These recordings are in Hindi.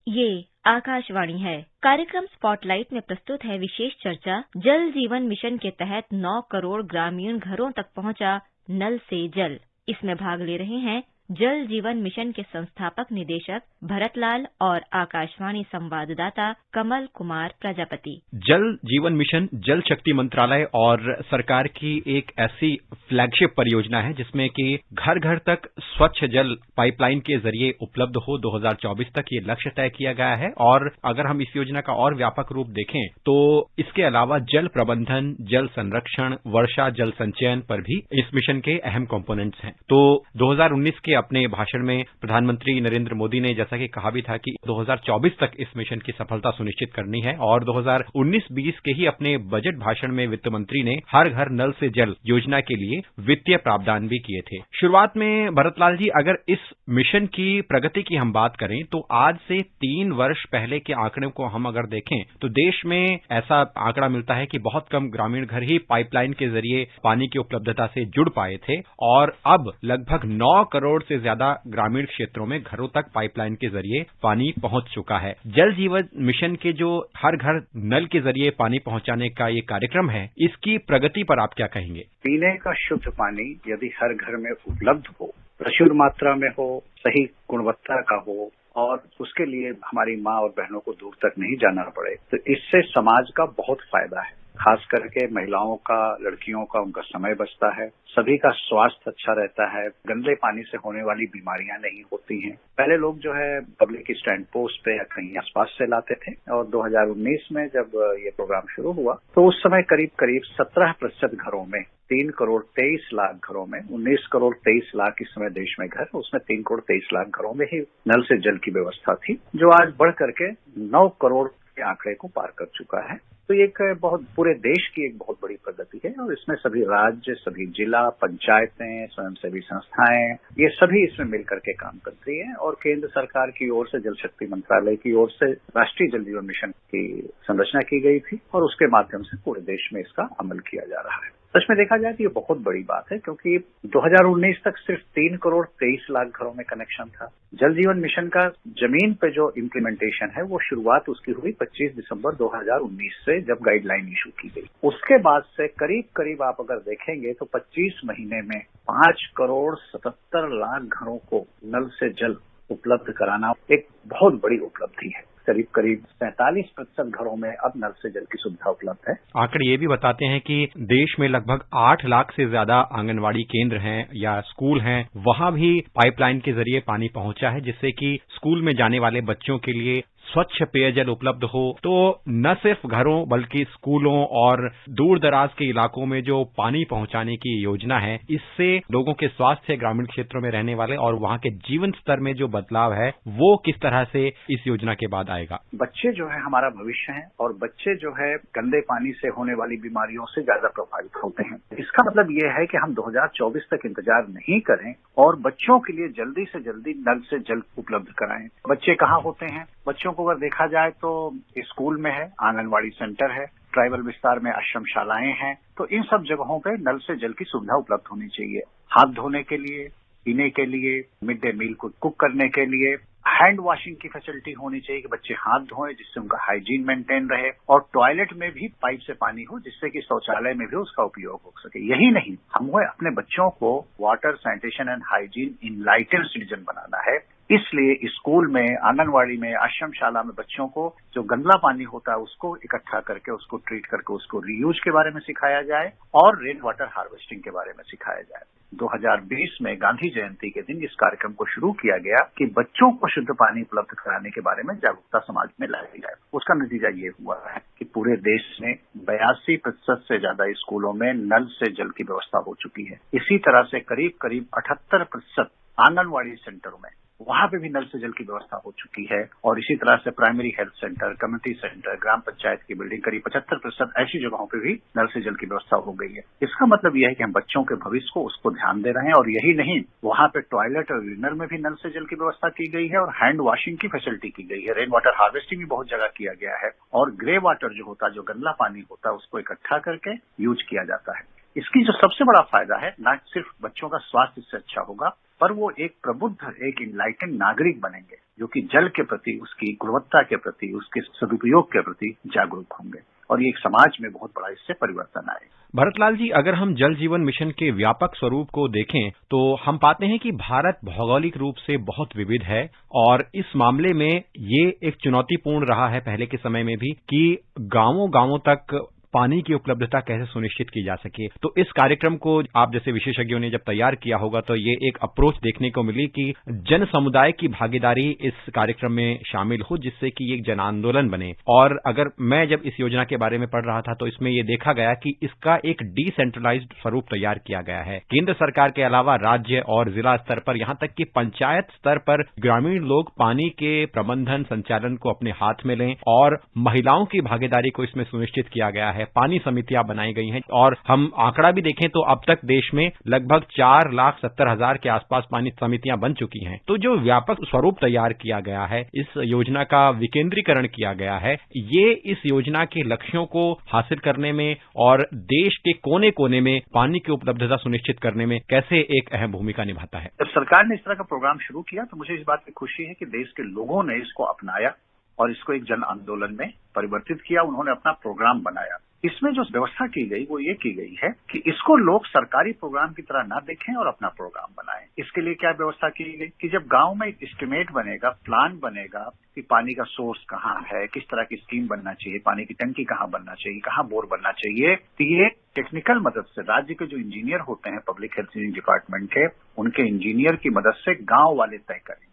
ये आकाशवाणी है। कार्यक्रम स्पॉटलाइट में प्रस्तुत है विशेष चर्चा। जल जीवन मिशन के तहत 9 करोड़ ग्रामीण घरों तक पहुंचा नल से जल। इसमें भाग ले रहे हैं जल जीवन मिशन के संस्थापक निदेशक भरतलाल और आकाशवाणी संवाददाता कमल कुमार प्रजापति। जल जीवन मिशन जल शक्ति मंत्रालय और सरकार की एक ऐसी फ्लैगशिप परियोजना है जिसमें कि घर घर तक स्वच्छ जल पाइपलाइन के जरिए उपलब्ध हो 2024 तक ये लक्ष्य तय किया गया है। और अगर हम इस योजना का और व्यापक रूप देखें तो इसके अलावा जल प्रबंधन, जल संरक्षण, वर्षा जल संचयन पर भी इस मिशन के अहम कंपोनेंट्स हैं। तो 2019 के अपने भाषण में प्रधानमंत्री नरेंद्र मोदी ने जैसा कि कहा भी था कि 2024 तक इस मिशन की सफलता सुनिश्चित करनी है और 2019-20 के ही अपने बजट भाषण में वित्त मंत्री ने हर घर नल से जल योजना के लिए वित्तीय प्रावधान भी किए थे। शुरुआत में भरतलाल जी, अगर इस मिशन की प्रगति की हम बात करें तो आज से 3 वर्ष पहले के आंकड़े को हम अगर देखें तो देश में ऐसा आंकड़ा मिलता है कि बहुत कम ग्रामीण घर ही पाइपलाइन के जरिए पानी की उपलब्धता से जुड़ पाए थे और अब लगभग 9 करोड़ से ज्यादा ग्रामीण क्षेत्रों में घरों तक पाइपलाइन के जरिए पानी पहुंच चुका है। जल जीवन मिशन के जो हर घर नल के जरिए पानी पहुंचाने का ये कार्यक्रम है, इसकी प्रगति पर आप क्या कहेंगे? पीने का शुद्ध पानी यदि हर घर में उपलब्ध हो, प्रचुर मात्रा में हो, सही गुणवत्ता का हो और उसके लिए हमारी माँ और बहनों को दूर तक नहीं जाना पड़े, तो इससे समाज का बहुत फायदा है। खास करके महिलाओं का, लड़कियों का, उनका समय बचता है, सभी का स्वास्थ्य अच्छा रहता है, गंदे पानी से होने वाली बीमारियां नहीं होती हैं। पहले लोग जो है पब्लिक स्टैंड पोस्ट पे या कहीं आसपास से लाते थे और 2019 में जब ये प्रोग्राम शुरू हुआ तो उस समय करीब 17% घरों में 3 करोड़ 23 लाख घरों में 19 करोड़ 23 लाख इस समय देश में घर, उसमें 3 करोड़ 23 लाख घरों में ही नल से जल की व्यवस्था थी, जो आज बढ़ करके 9 करोड़ के आंकड़े को पार कर चुका है। तो एक बहुत पूरे देश की एक बहुत बड़ी प्रगति है और इसमें सभी राज्य, सभी जिला पंचायतें, स्वयंसेवी संस्थाएं, ये सभी इसमें मिलकर के काम करती हैं और केंद्र सरकार की ओर से जल शक्ति मंत्रालय की ओर से राष्ट्रीय जल जीवन मिशन की संरचना की गई थी और उसके माध्यम से पूरे देश में इसका अमल किया जा रहा है। सच में देखा जाए तो ये बहुत बड़ी बात है क्योंकि 2019 तक सिर्फ 3 करोड़ 23 लाख घरों में कनेक्शन था। जल जीवन मिशन का जमीन पे जो इम्प्लीमेंटेशन है वो शुरुआत उसकी हुई 25 दिसंबर 2019 से, जब गाइडलाइन इशू की गई। उसके बाद से करीब आप अगर देखेंगे तो 25 महीने में 5 करोड़ 77 लाख घरों को नल से जल उपलब्ध कराना एक बहुत बड़ी उपलब्धि है। करीब 47% घरों में अब नल से जल की सुविधा उपलब्ध है। आंकड़े ये भी बताते हैं कि देश में लगभग 8 लाख से ज्यादा आंगनवाड़ी केंद्र हैं या स्कूल हैं, वहां भी पाइपलाइन के जरिए पानी पहुंचा है, जिससे कि स्कूल में जाने वाले बच्चों के लिए स्वच्छ पेयजल उपलब्ध हो। तो न सिर्फ घरों बल्कि स्कूलों और दूर दराज के इलाकों में जो पानी पहुंचाने की योजना है, इससे लोगों के स्वास्थ्य, ग्रामीण क्षेत्रों में रहने वाले और वहां के जीवन स्तर में जो बदलाव है वो किस तरह से इस योजना के बाद आएगा? बच्चे जो है हमारा भविष्य है और बच्चे जो है गंदे पानी से होने वाली बीमारियों से ज्यादा प्रभावित होते हैं। इसका मतलब ये है कि हम 2024 तक इंतजार नहीं करें और बच्चों के लिए जल्दी से जल्दी नल से जल उपलब्ध कराएं। बच्चे कहाँ होते हैं? बच्चों को अगर देखा जाए तो स्कूल में है, आंगनवाड़ी सेंटर है, ट्राइबल विस्तार में आश्रमशालाएं हैं, तो इन सब जगहों पे नल से जल की सुविधा उपलब्ध होनी चाहिए। हाथ धोने के लिए, पीने के लिए, मिड डे मील को कुक करने के लिए, हैंड वॉशिंग की फैसिलिटी होनी चाहिए कि बच्चे हाथ धोएं जिससे उनका हाइजीन मेंटेन रहे और टॉयलेट में भी पाइप से पानी हो जिससे कि शौचालय में भी उसका उपयोग हो सके। यही नहीं, हमें अपने बच्चों को water, sanitation and hygiene enlightened citizen बनाना है। इसलिए स्कूल में, आंगनवाड़ी में, आश्रमशाला में बच्चों को जो गंदला पानी होता है उसको इकट्ठा करके, उसको ट्रीट करके, उसको रीयूज के बारे में सिखाया जाए और रेन वाटर हार्वेस्टिंग के बारे में सिखाया जाए। 2020 में गांधी जयंती के दिन इस कार्यक्रम को शुरू किया गया कि बच्चों को शुद्ध पानी उपलब्ध कराने के बारे में जागरूकता समाज में लाई जाए। उसका नतीजा ये हुआ है कि पूरे देश में 82% से ज्यादा स्कूलों में नल से जल की व्यवस्था हो चुकी है। इसी तरह से करीब 78% आंगनवाड़ी सेंटरों में वहां पे भी नल से जल की व्यवस्था हो चुकी है और इसी तरह से primary health centre, community centre, ग्राम पंचायत की बिल्डिंग, करीब 75% ऐसी जगहों पे भी नल से जल की व्यवस्था हो गई है। इसका मतलब यह है कि हम बच्चों के भविष्य को उसको ध्यान दे रहे हैं और यही नहीं, वहां पे टॉयलेट और यूरिनर में भी नल से जल की व्यवस्था की गई है और हैंड वॉशिंग की फैसिलिटी की गई है। रेन वाटर हार्वेस्टिंग भी बहुत जगह किया गया है और ग्रे वाटर जो होता है, जो गंदला पानी होता है, उसको इकट्ठा करके यूज किया जाता है। इसकी जो सबसे बड़ा फायदा है, न सिर्फ बच्चों का स्वास्थ्य इससे अच्छा होगा, पर वो एक प्रबुद्ध, एक इनलाइटेंड नागरिक बनेंगे जो कि जल के प्रति, उसकी गुणवत्ता के प्रति, उसके सदुपयोग के प्रति जागरूक होंगे और ये एक समाज में बहुत बड़ा इससे परिवर्तन आए। भरतलाल जी, अगर हम जल जीवन मिशन के व्यापक स्वरूप को देखें तो हम पाते हैं कि भारत भौगोलिक रूप से बहुत विविध है और इस मामले में ये एक चुनौतीपूर्ण रहा है पहले के समय में भी कि गांवों तक पानी की उपलब्धता कैसे सुनिश्चित की जा सके। तो इस कार्यक्रम को आप जैसे विशेषज्ञों ने जब तैयार किया होगा तो ये एक अप्रोच देखने को मिली कि जन समुदाय की भागीदारी इस कार्यक्रम में शामिल हो, जिससे कि ये एक जन आंदोलन बने। और अगर मैं जब इस योजना के बारे में पढ़ रहा था तो इसमें ये देखा गया कि इसका एक डिसेंट्रलाइज्ड स्वरूप तैयार किया गया है। केंद्र सरकार के अलावा राज्य और जिला स्तर पर, यहां तक कि पंचायत स्तर पर ग्रामीण लोग पानी के प्रबंधन संचालन को अपने हाथ में लें और महिलाओं की भागीदारी को इसमें सुनिश्चित किया गया है। पानी समितियां बनाई गई हैं और हम आंकड़ा भी देखें तो अब तक देश में लगभग 4,70,000 के आसपास पानी समितियां बन चुकी हैं। तो जो व्यापक स्वरूप तैयार किया गया है, इस योजना का विकेंद्रीकरण किया गया है, ये इस योजना के लक्ष्यों को हासिल करने में और देश के कोने कोने में पानी की उपलब्धता सुनिश्चित करने में कैसे एक अहम भूमिका निभाता है। जब सरकार ने इस तरह का प्रोग्राम शुरू किया तो मुझे इस बात की खुशी है कि देश के लोगों ने इसको अपनाया और इसको एक जन आंदोलन में परिवर्तित किया। उन्होंने अपना प्रोग्राम बनाया। इसमें जो व्यवस्था की गई वो ये की गई है कि इसको लोग सरकारी प्रोग्राम की तरह ना देखें और अपना प्रोग्राम बनाएं। इसके लिए क्या व्यवस्था की गई कि जब गांव में एस्टिमेट बनेगा, प्लान बनेगा कि पानी का सोर्स कहाँ है, किस तरह की स्कीम बनना चाहिए, पानी की टंकी कहाँ बनना चाहिए, कहाँ बोर बनना चाहिए, तो ये टेक्निकल मदद से राज्य के जो इंजीनियर होते हैं पब्लिक हेल्थ डिपार्टमेंट के, उनके इंजीनियर की मदद से गांव वाले तय करेंगे।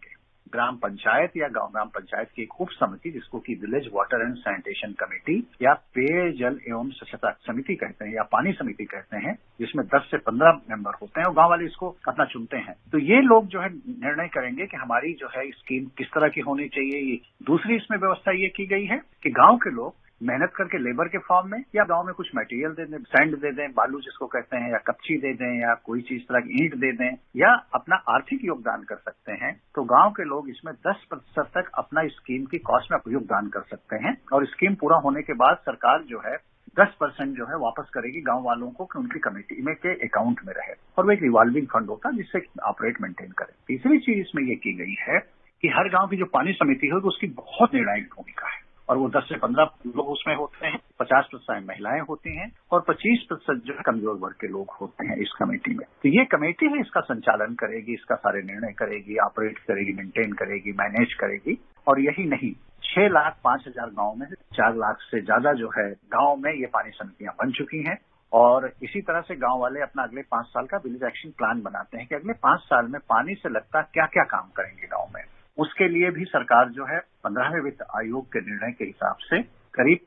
ग्राम पंचायत या ग्राम पंचायत की एक उप समिति, जिसको कि village water and sanitation committee या पेयजल एवं स्वच्छता समिति कहते हैं या पानी समिति कहते हैं, जिसमें 10 से 15 मेंबर होते हैं और गांव वाले इसको अपना चुनते हैं। तो ये लोग जो है निर्णय करेंगे कि हमारी जो है स्कीम किस तरह की होनी चाहिए। दूसरी इसमें व्यवस्था ये की गई है कि गांव के लोग मेहनत करके लेबर के फॉर्म में या गांव में कुछ मटेरियल दे दें, सैंड दे दें, बालू जिसको कहते हैं, या कच्ची दे दें, या कोई चीज तरह की ईंट दे दें, या अपना आर्थिक योगदान कर सकते हैं। तो गांव के लोग इसमें 10% तक अपना स्कीम की कॉस्ट में योगदान कर सकते हैं और स्कीम पूरा होने के बाद सरकार जो है 10% जो है वापस करेगी गांव वालों को कि उनकी कमेटी में के अकाउंट में रहे और वो एक रिवॉल्विंग फंड होता है जिससे ऑपरेट मेंटेन करे। तीसरी चीज इसमें ये की गई है कि हर गांव की जो पानी समिति होगी उसकी बहुत निर्णायक भूमिका है और वो 10 से 15 लोग उसमें होते हैं, 50% महिलाएं होती हैं और 25% जो है कमजोर वर्ग के लोग होते हैं इस कमेटी में। तो ये कमेटी है इसका संचालन करेगी, इसका सारे निर्णय करेगी, ऑपरेट करेगी, मेंटेन करेगी, मैनेज करेगी। और यही नहीं, 6,05,000 गांव में 4 लाख से ज्यादा जो है गांव में ये पानी समितियां बन चुकी हैं। और इसी तरह से गांव वाले अपना अगले 5 साल का विलेज एक्शन प्लान बनाते हैं कि अगले 5 साल में पानी से लगता क्या क्या काम करेंगे गांव में। उसके लिए भी सरकार जो है 15वें वित्त आयोग के निर्णय के हिसाब से करीब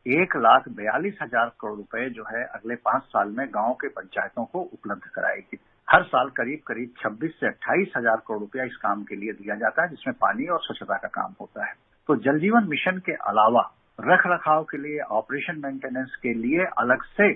1,42,000 करोड़ रुपए जो है अगले 5 साल में गांव के पंचायतों को उपलब्ध कराएगी। हर साल करीब 26 से 28,000 करोड़ रुपया इस काम के लिए दिया जाता है, जिसमें पानी और स्वच्छता का काम होता है। तो जल जीवन मिशन के अलावा रख रखाव के लिए, ऑपरेशन मेंटेनेंस के लिए अलग से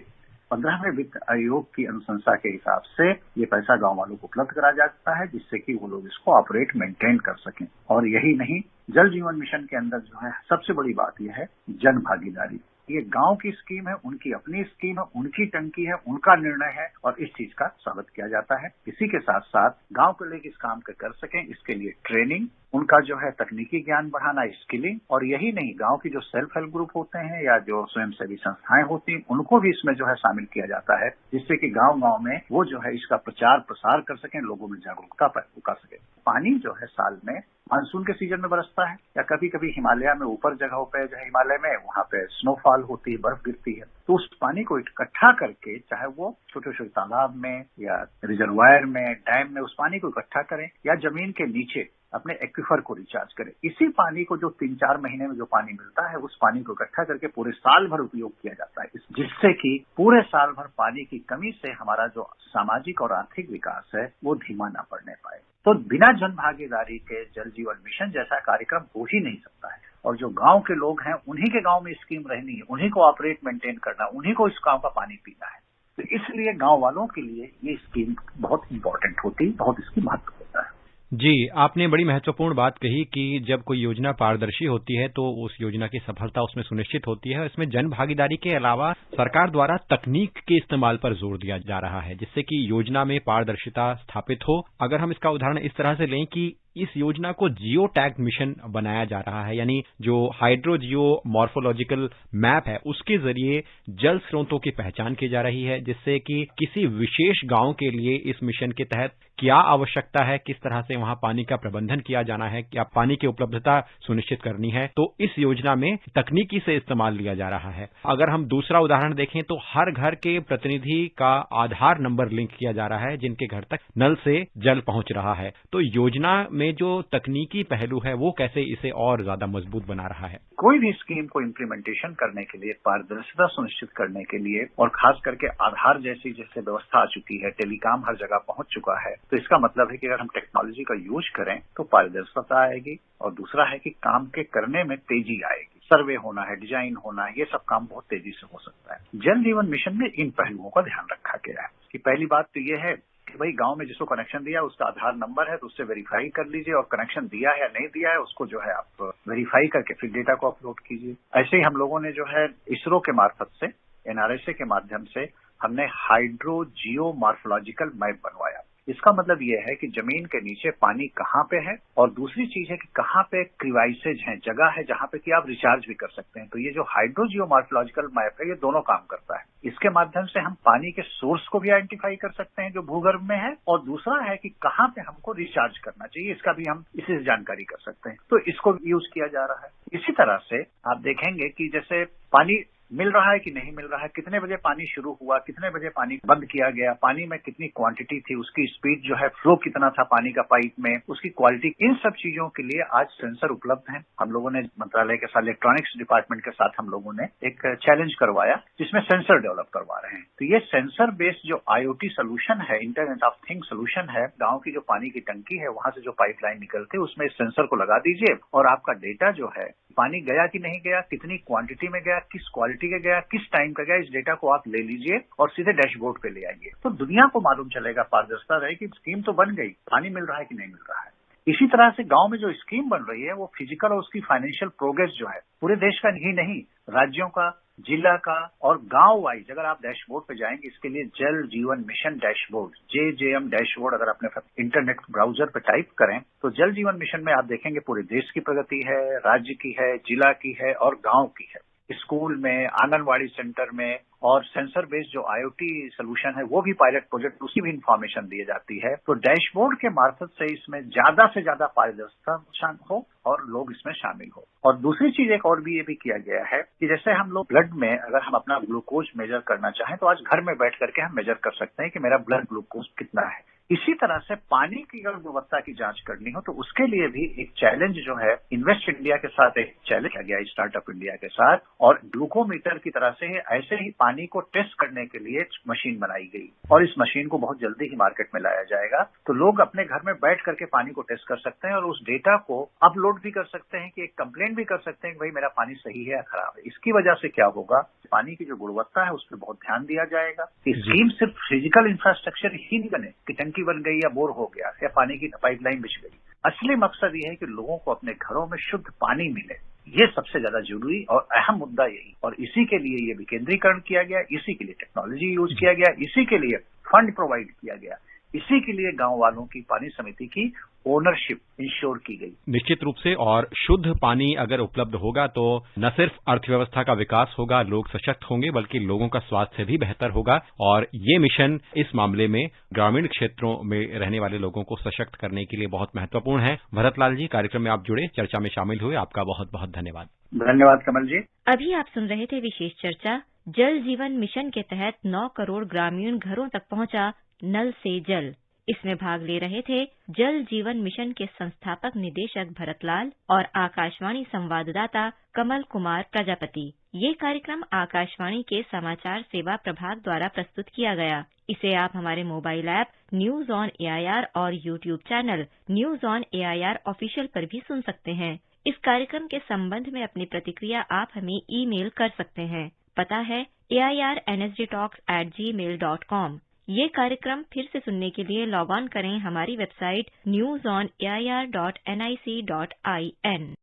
15वें वित्त आयोग की अनुशंसा के हिसाब से ये पैसा गांव वालों को उपलब्ध कराया जाता है, जिससे कि वो लोग इसको ऑपरेट मेंटेन कर सकें। और यही नहीं, जल जीवन मिशन के अंदर जो है सबसे बड़ी बात यह है जन भागीदारी। ये गांव की स्कीम है, उनकी अपनी स्कीम है, उनकी टंकी है, उनका निर्णय है और इस चीज का स्वागत किया जाता है। इसी के साथ साथ गांव के लोग इस काम को कर सकें, इसके लिए ट्रेनिंग, उनका जो है तकनीकी ज्ञान बढ़ाना, स्किलिंग। और यही नहीं, गांव की जो सेल्फ हेल्प ग्रुप होते हैं या जो स्वयंसेवी संस्थाएं होती हैं, उनको भी इसमें जो है शामिल किया जाता है, जिससे कि गांव में वो जो है इसका प्रचार प्रसार कर सकें, लोगों में जागरूकता पैदा सके। पानी जो है साल में मानसून के सीजन में बरसता है या कभी कभी हिमालय में ऊपर जगहों पे जो है हिमालय में वहां पे स्नोफॉल होती है, बर्फ गिरती है। तो उस पानी को इकट्ठा करके, चाहे वो छोटे छोटे तालाब में या रिजर्वायर में, डैम में, उस पानी को इकट्ठा करें या जमीन के नीचे अपने एक्विफर को रिचार्ज करें। इसी पानी को जो 3-4 महीने में जो पानी मिलता है, उस पानी को इकट्ठा करके पूरे साल भर उपयोग किया जाता है, जिससे कि पूरे साल भर पानी की कमी से हमारा जो सामाजिक और आर्थिक विकास है वो धीमा न पड़ने पाए। तो बिना जन भागीदारी के जल जीवन मिशन जैसा कार्यक्रम हो ही नहीं सकता है। और जो गांव के लोग हैं, उन्हीं के गांव में स्कीम रहनी है, उन्हीं को ऑपरेट मेंटेन करना, उन्हीं को इस गांव का पानी पीना है। तो इसलिए गांव वालों के लिए ये स्कीम बहुत इंपॉर्टेंट होती, बहुत इसकी महत्व होता है। जी, आपने बड़ी महत्वपूर्ण बात कही कि जब कोई योजना पारदर्शी होती है तो उस योजना की सफलता उसमें सुनिश्चित होती है। इसमें जन भागीदारी के अलावा सरकार द्वारा तकनीक के इस्तेमाल पर जोर दिया जा रहा है, जिससे कि योजना में पारदर्शिता स्थापित हो। अगर हम इसका उदाहरण इस तरह से लें कि इस योजना को जियो टैग मिशन बनाया जा रहा है, यानी जो हाइड्रो जियो मॉर्फोलॉजिकल मैप है उसके जरिए जल स्रोतों की पहचान की जा रही है, जिससे कि किसी विशेष गांव के लिए इस मिशन के तहत क्या आवश्यकता है, किस तरह से वहां पानी का प्रबंधन किया जाना है, क्या पानी की उपलब्धता सुनिश्चित करनी है, तो इस योजना में तकनीकी से इस्तेमाल लिया जा रहा है। अगर हम दूसरा उदाहरण देखें तो हर घर के प्रतिनिधि का आधार नंबर लिंक किया जा रहा है, जिनके घर तक नल से जल पहुंच रहा है। तो योजना में जो तकनीकी पहलू है वो कैसे इसे और ज्यादा मजबूत बना रहा है? कोई भी स्कीम को इम्प्लीमेंटेशन करने के लिए, पारदर्शिता सुनिश्चित करने के लिए, और खास करके आधार जैसी जैसे व्यवस्था आ चुकी है, टेलीकॉम हर जगह पहुंच चुका है, तो इसका मतलब है कि अगर हम टेक्नोलॉजी का यूज करें तो पारदर्शिता आएगी, और दूसरा है कि काम के करने में तेजी आएगी। सर्वे होना है, डिजाइन होना है, ये सब काम बहुत तेजी से हो सकता है। जल जीवन मिशन में इन पहलुओं का ध्यान रखा गया है कि पहली बात तो ये है कि भाई गांव में जिसको कनेक्शन दिया उसका आधार नंबर है तो उससे वेरीफाई कर लीजिए, और कनेक्शन दिया है या नहीं दिया है उसको जो है आप वेरीफाई करके फिर डेटा को अपलोड कीजिए। ऐसे ही हम लोगों ने जो है इसरो के मार्फत से, एनआरएसए के माध्यम से हमने हाइड्रो जियो मॉर्फोलॉजिकल मैप बनवाया। इसका मतलब ये है कि जमीन के नीचे पानी कहाँ पे है, और दूसरी चीज है कि कहाँ पे क्रिवाइसेज है, जगह है जहाँ पे कि आप रिचार्ज भी कर सकते हैं। तो ये जो हाइड्रो जियो मॉर्फोलॉजिकल मैप है ये दोनों काम करता है। इसके माध्यम से हम पानी के सोर्स को भी आइडेंटिफाई कर सकते हैं जो भूगर्भ में है, और दूसरा है कि कहाँ पे हमको रिचार्ज करना चाहिए, इसका भी हम इसी से जानकारी कर सकते हैं। तो इसको यूज किया जा रहा है। इसी तरह से आप देखेंगे कि जैसे पानी मिल रहा है कि नहीं मिल रहा है, कितने बजे पानी शुरू हुआ, कितने बजे पानी बंद किया गया, पानी में कितनी क्वांटिटी थी, उसकी स्पीड जो है, फ्लो कितना था पानी का पाइप में, उसकी क्वालिटी, इन सब चीजों के लिए आज सेंसर उपलब्ध हैं। हम लोगों ने मंत्रालय के साथ, इलेक्ट्रॉनिक्स डिपार्टमेंट के साथ हम लोगों ने एक चैलेंज करवाया जिसमें सेंसर डेवलप करवा रहे हैं। तो ये सेंसर बेस्ड जो IoT सोल्यूशन है, इंटरनेट ऑफ थिंग्स सोल्यूशन है, गांव की जो पानी की टंकी है वहां से जो पाइपलाइन निकलती है उसमें इस सेंसर को लगा दीजिए, और आपका डेटा जो है, पानी गया कि नहीं गया, कितनी क्वांटिटी में गया, किस क्वालिटी का गया, किस टाइम का गया, इस डेटा को आप ले लीजिए और सीधे डैशबोर्ड पे ले आइए। तो दुनिया को मालूम चलेगा, पारदर्शिता रहेगी, स्कीम तो बन गई, पानी मिल रहा है कि नहीं मिल रहा है। इसी तरह से गांव में जो स्कीम बन रही है वो फिजिकल और उसकी फाइनेंशियल प्रोग्रेस जो है पूरे देश का ही नहीं, राज्यों का, जिला का और गांव वाइज अगर आप डैशबोर्ड पे जाएंगे, इसके लिए जल जीवन मिशन डैशबोर्ड, JJM डैशबोर्ड अगर अपने इंटरनेट ब्राउजर पे टाइप करें तो जल जीवन मिशन में आप देखेंगे पूरे देश की प्रगति है, राज्य की है, जिला की है और गांव की है। स्कूल में, आंगनवाड़ी सेंटर में, और सेंसर बेस्ड जो IoT सोल्यूशन है वो भी पायलट प्रोजेक्ट, उसकी भी इंफॉर्मेशन दी जाती है। तो डैशबोर्ड के मार्फत से इसमें ज्यादा से ज्यादा पारदर्शिता हो और लोग इसमें शामिल हो। और दूसरी चीज एक और भी ये भी किया गया है कि जैसे हम लोग ब्लड में अगर हम अपना ग्लूकोज मेजर करना चाहें तो आज घर में बैठ करके हम मेजर कर सकते हैं कि मेरा ब्लड ग्लूकोज कितना है। इसी तरह से पानी की अगर गुणवत्ता की जांच करनी हो तो उसके लिए भी एक चैलेंज जो है, इन्वेस्ट इंडिया के साथ एक चैलेंज किया गया, स्टार्टअप इंडिया के साथ, और ग्लूकोमीटर की तरह से ऐसे ही पानी को टेस्ट करने के लिए मशीन बनाई गई, और इस मशीन को बहुत जल्दी ही मार्केट में लाया जाएगा। तो लोग अपने घर में बैठ करके पानी को टेस्ट कर सकते हैं और उस डेटा को अपलोड भी कर सकते हैं कि एक कंप्लेंट भी कर सकते हैं कि भाई मेरा पानी सही है या खराब है। इसकी वजह से क्या होगा, पानी की जो गुणवत्ता है उस पर बहुत ध्यान दिया जाएगा। स्कीम सिर्फ फिजिकल इंफ्रास्ट्रक्चर ही नहीं बने कि टंकी बन गई या बोर हो गया या पानी की पाइपलाइन बिछ गई। असली मकसद ये है कि लोगों को अपने घरों में शुद्ध पानी मिले, ये सबसे ज्यादा जरूरी और अहम मुद्दा यही, और इसी के लिए ये विकेंद्रीकरण किया गया, इसी के लिए टेक्नोलॉजी यूज किया गया, इसी के लिए फंड प्रोवाइड किया गया, इसी के लिए गांव वालों की पानी समिति की ओनरशिप इंश्योर की गई। निश्चित रूप से, और शुद्ध पानी अगर उपलब्ध होगा तो न सिर्फ अर्थव्यवस्था का विकास होगा, लोग सशक्त होंगे, बल्कि लोगों का स्वास्थ्य भी बेहतर होगा। और ये मिशन इस मामले में ग्रामीण क्षेत्रों में रहने वाले लोगों को सशक्त करने के लिए बहुत महत्वपूर्ण है। भरतलाल जी, कार्यक्रम में आप जुड़े, चर्चा में शामिल हुए, आपका बहुत बहुत धन्यवाद। धन्यवाद कमल जी। अभी आप सुन रहे थे विशेष चर्चा, जल जीवन मिशन के तहत 9 करोड़ ग्रामीण घरों तक पहुंचा नल से जल। इसमें भाग ले रहे थे जल जीवन मिशन के संस्थापक निदेशक भरतलाल और आकाशवाणी संवाददाता कमल कुमार प्रजापति। ये कार्यक्रम आकाशवाणी के समाचार सेवा प्रभाग द्वारा प्रस्तुत किया गया। इसे आप हमारे mobile app news on AIR और YouTube channel news on AIR official पर भी सुन सकते हैं। इस कार्यक्रम के संबंध में अपनी प्रतिक्रिया आप हमें ईमेल कर सकते हैं। पता है AIRNSDtalks@gmail.com। ये कार्यक्रम फिर से सुनने के लिए लॉग ऑन करें हमारी वेबसाइट newsonair.nic.in।